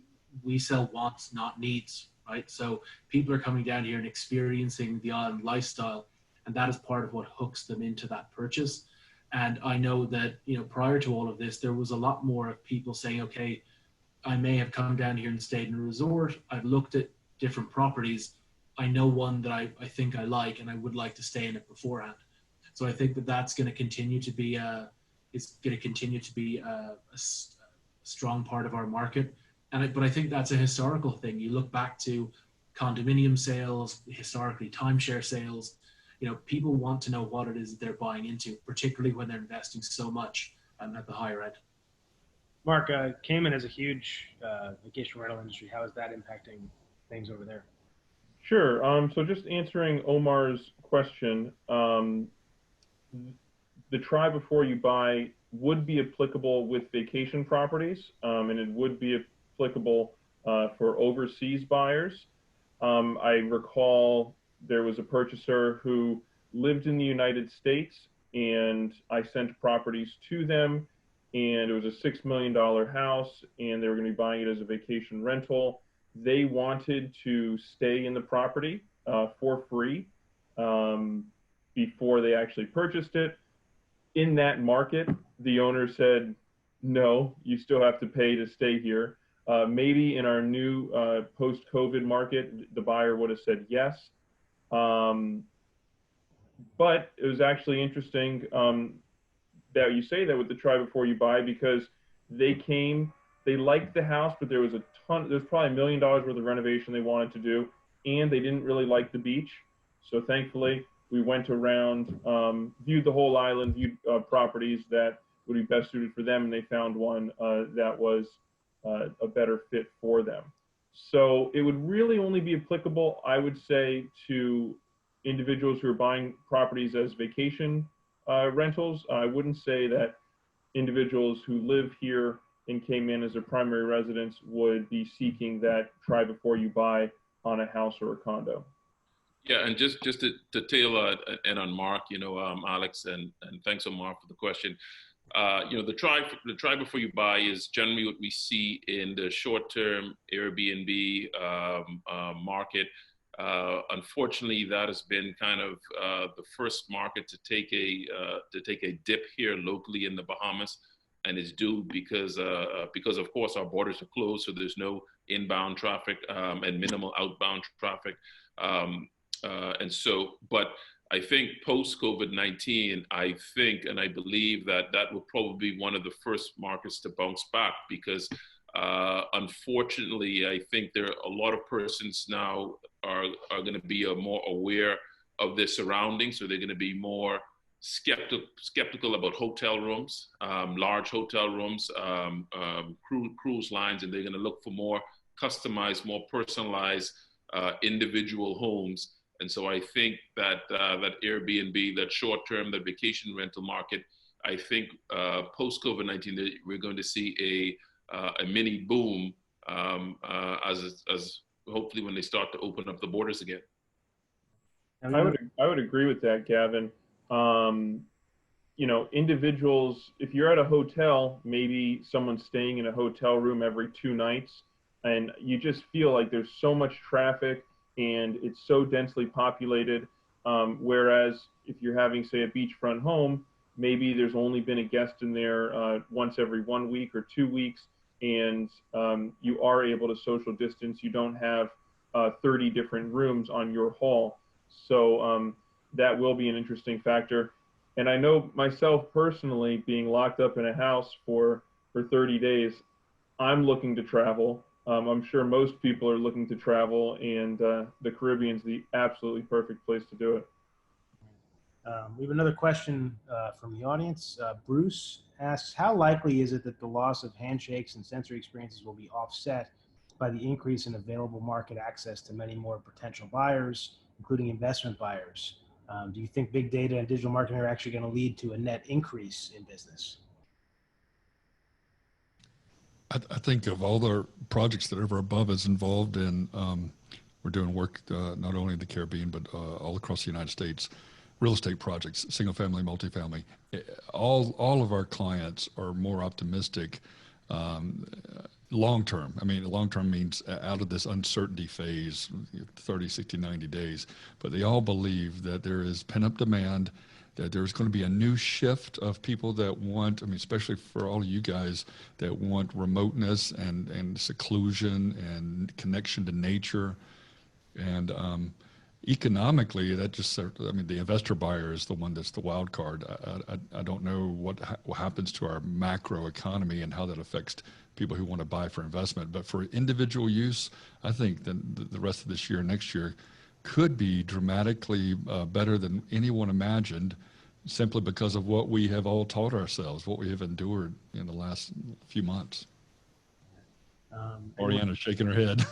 sell wants, not needs, right? So people are coming down here and experiencing the island lifestyle, and that is part of what hooks them into that purchase. And I know that, you know, prior to all of this, there was a lot more of people saying, okay, I may have come down here and stayed in a resort. I've looked at different properties. I know one that I think I like, and I would like to stay in it beforehand. So I think that that's going to continue to be a strong part of our market. But I think that's a historical thing. You look back to condominium sales, historically timeshare sales. You know, people want to know what it is that they're buying into, particularly when they're investing so much at the higher end. Mark, Cayman has a huge vacation rental industry. How is that impacting things over there? Sure. So just answering Omar's question, the try before you buy would be applicable with vacation properties, and it would be applicable for overseas buyers. I recall there was a purchaser who lived in the United States, and I sent properties to them, and it was a $6 million house, and they were going to be buying it as a vacation rental. They wanted to stay in the property for free before they actually purchased it. In that market, the owner said, no, you still have to pay to stay here. Maybe in our new post-COVID market, the buyer would have said yes. But it was actually interesting that you say that with the try before you buy, because they liked the house, but there's probably $1 million worth of renovation they wanted to do, and they didn't really like the beach. So thankfully, we went around, viewed the whole island, viewed properties that would be best suited for them, and they found one that was a better fit for them. So it would really only be applicable, I would say, to individuals who are buying properties as vacation rentals. I wouldn't say that individuals who live here in Cayman as a primary residence would be seeking that try before you buy on a house or a condo. Yeah, and just to tailor and on Mark, Alex, and thanks on Mark for the question. The try before you buy is generally what we see in the short-term Airbnb market. Unfortunately, that has been kind of the first market to take a dip here locally in the Bahamas, and it's due because of course our borders are closed, so there's no inbound traffic and minimal outbound traffic, but I think post COVID-19, I think and I believe that will probably be one of the first markets to bounce back because unfortunately, I think there are a lot of persons now are going to be more aware of their surroundings, so they're going to be more skeptical about hotel rooms, large hotel rooms, cruise lines, and they're going to look for more customized, more personalized individual homes. And so I think that that Airbnb, that short-term, that vacation rental market, I think post COVID-19 we're going to see a mini boom as hopefully when they start to open up the borders again. I would agree with that, Gavin. Individuals, if you're at a hotel, maybe someone's staying in a hotel room every 2 nights, and you just feel like there's so much traffic and it's so densely populated. Whereas if you're having, say, a beachfront home, maybe there's only been a guest in there once every 1 week or 2 weeks, and you are able to social distance. You don't have 30 different rooms on your hall. So that will be an interesting factor. And I know myself personally, being locked up in a house for 30 days, I'm looking to travel. I'm sure most people are looking to travel, and the Caribbean's the absolutely perfect place to do it. We have another question from the audience. Bruce asks, how likely is it that the loss of handshakes and sensory experiences will be offset by the increase in available market access to many more potential buyers, including investment buyers? Do you think big data and digital marketing are actually going to lead to a net increase in business? I think of all the projects that Overabove is involved in, we're doing work not only in the Caribbean, but all across the United States, real estate projects, single family, multifamily. All of our clients are more optimistic long term. I mean, long term means out of this uncertainty phase, 30, 60, 90 days, but they all believe that there is pent-up demand, that there's going to be a new shift of people that want, I mean, especially for all of you guys that want remoteness and seclusion and connection to nature. And economically, that just, I mean, the investor buyer is the one that's the wild card. I don't know what happens to our macro economy and how that affects people who want to buy for investment. But for individual use, I think that the rest of this year, next year, could be dramatically better than anyone imagined, simply because of what we have all taught ourselves, what we have endured in the last few months. Oriana's shaking her head.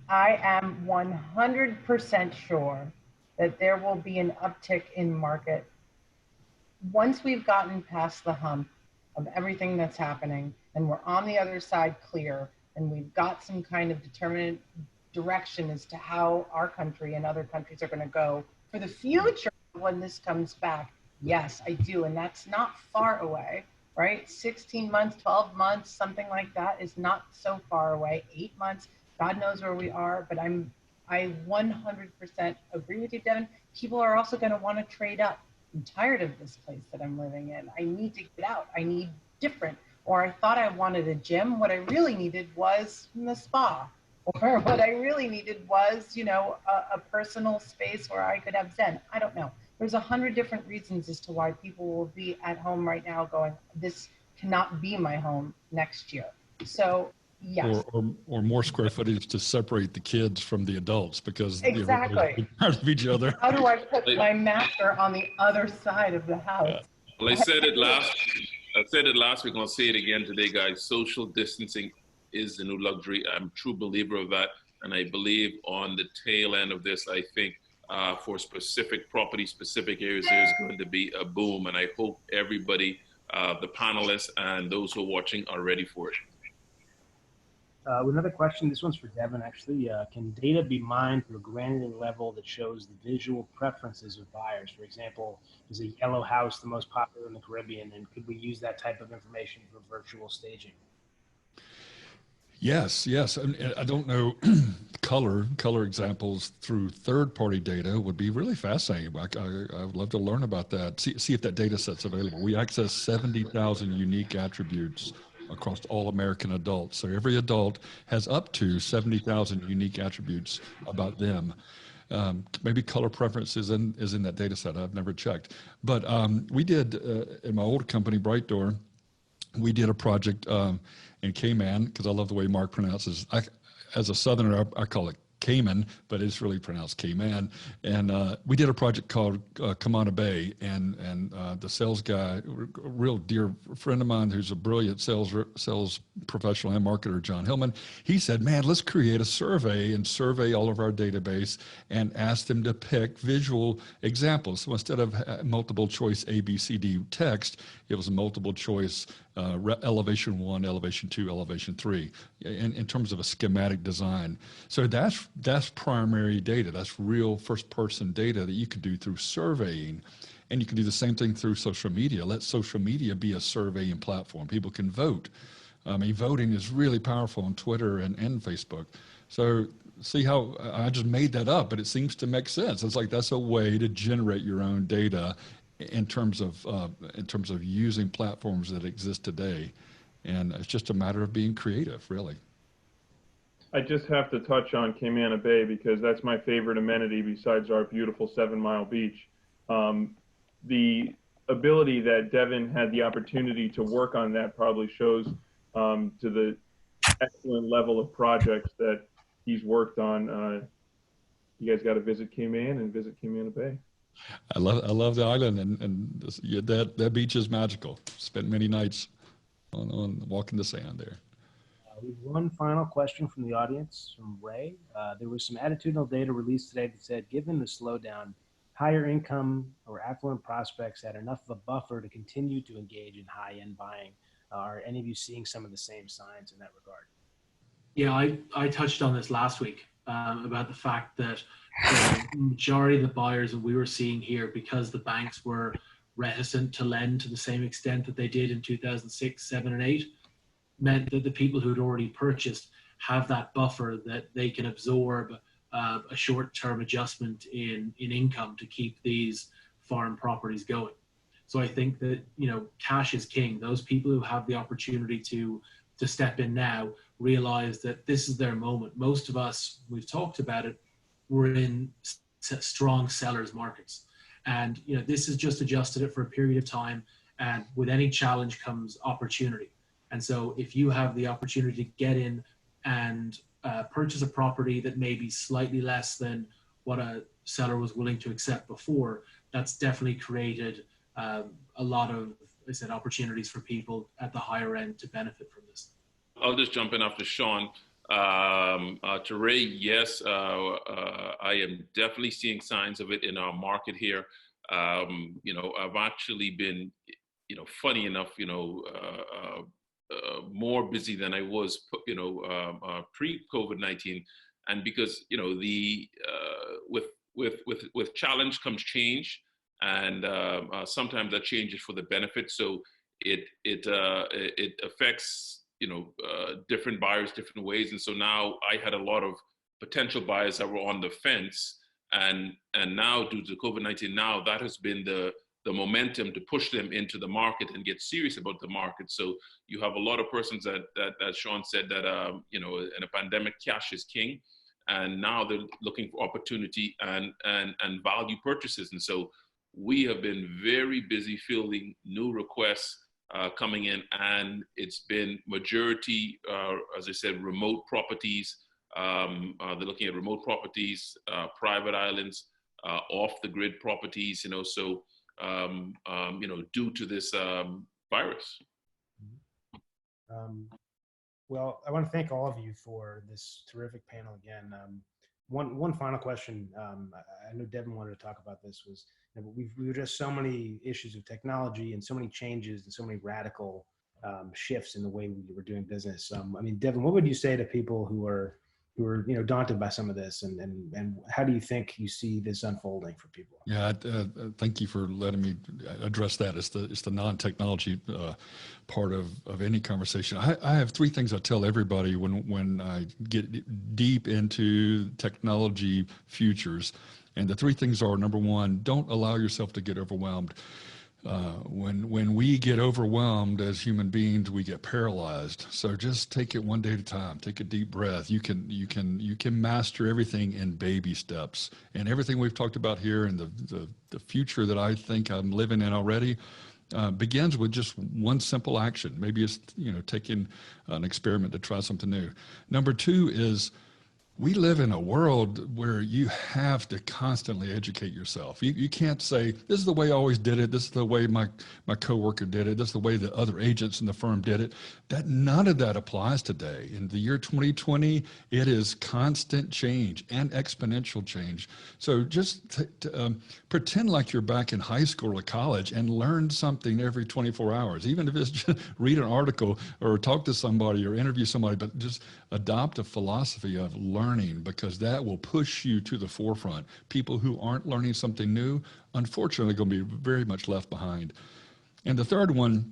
I am 100% sure that there will be an uptick in market once we've gotten past the hump of everything that's happening and we're on the other side clear and we've got some kind of determinate direction as to how our country and other countries are going to go for the future when this comes back. Yes, I do. And that's not far away, right? 16 months, 12 months, something like that is not so far away. 8 months, God knows where we are, but I 100% agree with you, Devin. People are also going to want to trade up. I'm tired of this place that I'm living in. I need to get out. I need different. Or I thought I wanted a gym. What I really needed was the spa. Or what I really needed was, a personal space where I could have Zen. I don't know. There's 100 different reasons as to why people will be at home right now going, this cannot be my home next year. So, yes. Or more square footage to separate the kids from the adults because exactly. Tired of each other. How do I put my master on the other side of the house? Yeah. Well, I said it last week, I'll say it again today, guys. Social distancing is the new luxury. I'm a true believer of that. And I believe on the tail end of this, I think for specific properties, specific areas, there's going to be a boom. And I hope everybody, the panelists and those who are watching, are ready for it. Another question, this one's for Devin actually. Can data be mined to a granular level that shows the visual preferences of buyers? For example, is a yellow house the most popular in the Caribbean, and could we use that type of information for virtual staging? Yes, yes. And I don't know, color examples through third-party data would be really fascinating. I would love to learn about that, see if that data set's available. We access 70,000 unique attributes across all American adults. So every adult has up to 70,000 unique attributes about them. Maybe color preference is in that data set. I've never checked. But we did, in my old company, Bright Door, we did a project in Cayman, because I love the way Mark pronounces. As a Southerner, I call it Cayman, but it's really pronounced Cayman. And we did a project called Cayman Bay, and the sales guy, a real dear friend of mine who's a brilliant sales professional and marketer, John Hillman, he said, man, let's create a survey and survey all of our database and ask them to pick visual examples. So instead of multiple choice A, B, C, D text, it was a multiple choice elevation 1, elevation 2, elevation 3 in terms of a schematic design. So that's primary data. That's real first-person data that you can do through surveying. And you can do the same thing through social media. Let social media be a surveying platform. People can vote. I mean, voting is really powerful on Twitter and Facebook. So see how I just made that up, but it seems to make sense. It's like that's a way to generate your own data in terms of using platforms that exist today. And it's just a matter of being creative, really. I just have to touch on Cayman Bay because that's my favorite amenity besides our beautiful 7 Mile beach. The ability that Devin had the opportunity to work on that probably shows to the excellent level of projects that he's worked on. You guys got to visit Cayman and visit Cayman Bay. I love the island, and yeah, that beach is magical. Spent many nights on walking the sand there. We have one final question from the audience, from Ray. There was some attitudinal data released today that said, given the slowdown, higher income or affluent prospects had enough of a buffer to continue to engage in high-end buying. Are any of you seeing some of the same signs in that regard? Yeah, I touched on this last week about the fact that the majority of the buyers that we were seeing here, because the banks were reticent to lend to the same extent that they did in 2006, 7, and 8, meant that the people who had already purchased have that buffer that they can absorb a short-term adjustment in income to keep these farm properties going. So I think that, you know, cash is king. Those people who have the opportunity to step in now realize that this is their moment. Most of us, we've talked about it, we're in strong sellers markets. And, you know, this has just adjusted it for a period of time. And with any challenge comes opportunity. And so if you have the opportunity to get in and purchase a property that may be slightly less than what a seller was willing to accept before, that's definitely created a lot of, I said, opportunities for people at the higher end to benefit from this. I'll just jump in after Sean. To Ray, yes, I am definitely seeing signs of it in our market here. You know, I've actually been, you know, funny enough, you know, more busy than I was, you know, pre-COVID-19, and because, you know, the with challenge comes change, and sometimes that change is for the benefit. So it affects, you know, different buyers different ways, and so now I had a lot of potential buyers that were on the fence, and now due to COVID-19, now that has been the momentum to push them into the market and get serious about the market. So you have a lot of persons that Sean said that, you know, in a pandemic, cash is king. And now they're looking for opportunity and value purchases. And so we have been very busy fielding new requests coming in. And it's been majority, as I said, remote properties. They're looking at remote properties, private islands, off the grid properties, you know, so you know, due to this virus. Well, I want to thank all of you for this terrific panel again. One final question. I know Devin wanted to talk about this. Was we've just so many issues of technology and so many changes and so many radical shifts in the way we were doing business. I mean, Devin, what would you say to people who are daunted by some of this, and how do you think you see this unfolding for people? Yeah, thank you for letting me address that. It's the non-technology part of any conversation. I have three things I tell everybody when I get deep into technology futures, and the three things are: number one, don't allow yourself to get overwhelmed. When we get overwhelmed as human beings, we get paralyzed. So just take it one day at a time. Take a deep breath. You can master everything in baby steps. And everything we've talked about here and the future that I think I'm living in already begins with just one simple action. Maybe it's taking an experiment to try something new. Number two is, we live in a world where you have to constantly educate yourself. You can't say, this is the way I always did it. This is the way my coworker did it. This is the way the other agents in the firm did it. None of that applies today. In the year 2020, it is constant change and exponential change. So just pretend like you're back in high school or college and learn something every 24 hours, even if it's just read an article or talk to somebody or interview somebody, but just adopt a philosophy of learning, because that will push you to the forefront. People who aren't learning something new, unfortunately, are going to be very much left behind. And the third one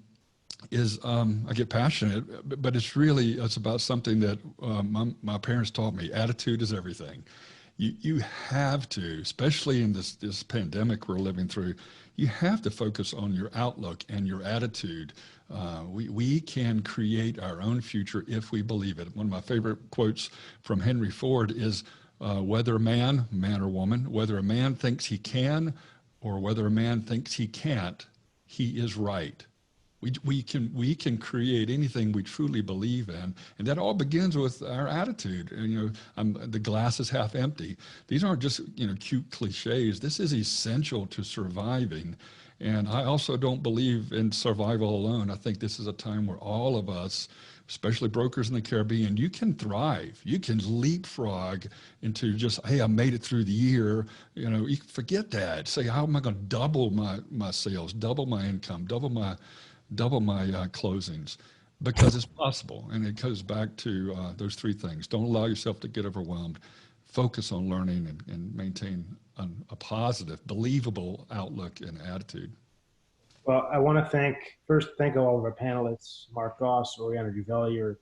is, I get passionate, but it's about something that my parents taught me. Attitude is everything. You have to, especially in this pandemic we're living through, you have to focus on your outlook and your attitude. We can create our own future if we believe it. One of my favorite quotes from Henry Ford is, whether a man or woman, whether a man thinks he can or whether a man thinks he can't, he is right. We can create anything we truly believe in, and that all begins with our attitude. The glass is half empty. These aren't just cute cliches. This is essential to surviving. And I also don't believe in survival alone. I think this is a time where all of us, especially brokers in the Caribbean, you can thrive. You can leapfrog into just, hey, I made it through the year. You forget that. Say, how am I going to double my sales, double my income, double my closings? Because it's possible. And it goes back to those three things. Don't allow yourself to get overwhelmed. Focus on learning and maintain a positive, believable outlook and attitude. Well, I want to first thank all of our panelists: Mark Goss, Oriana Juvelier,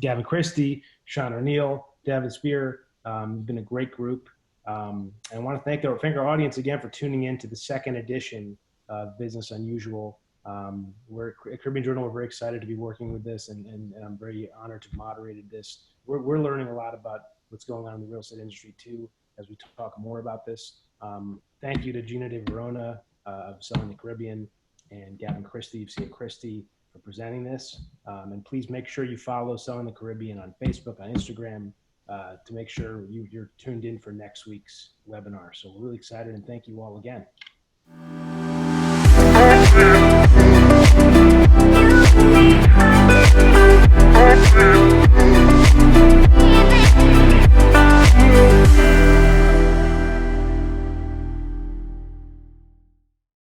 Gavin Christie, Sean O'Neill, Deven Spear. You've been a great group. And I want to thank our audience again for tuning in to the second edition of Business Unusual. We're at Caribbean Journal. We're very excited to be working with this, and I'm very honored to have moderated this. We're learning a lot about what's going on in the real estate industry too, as we talk more about this. Thank you to Gina De Verona of Selling the Caribbean and Gavin Christie of C.A. for presenting this. And please make sure you follow Selling the Caribbean on Facebook, on Instagram, to make sure you're tuned in for next week's webinar. So we're really excited, and thank you all again.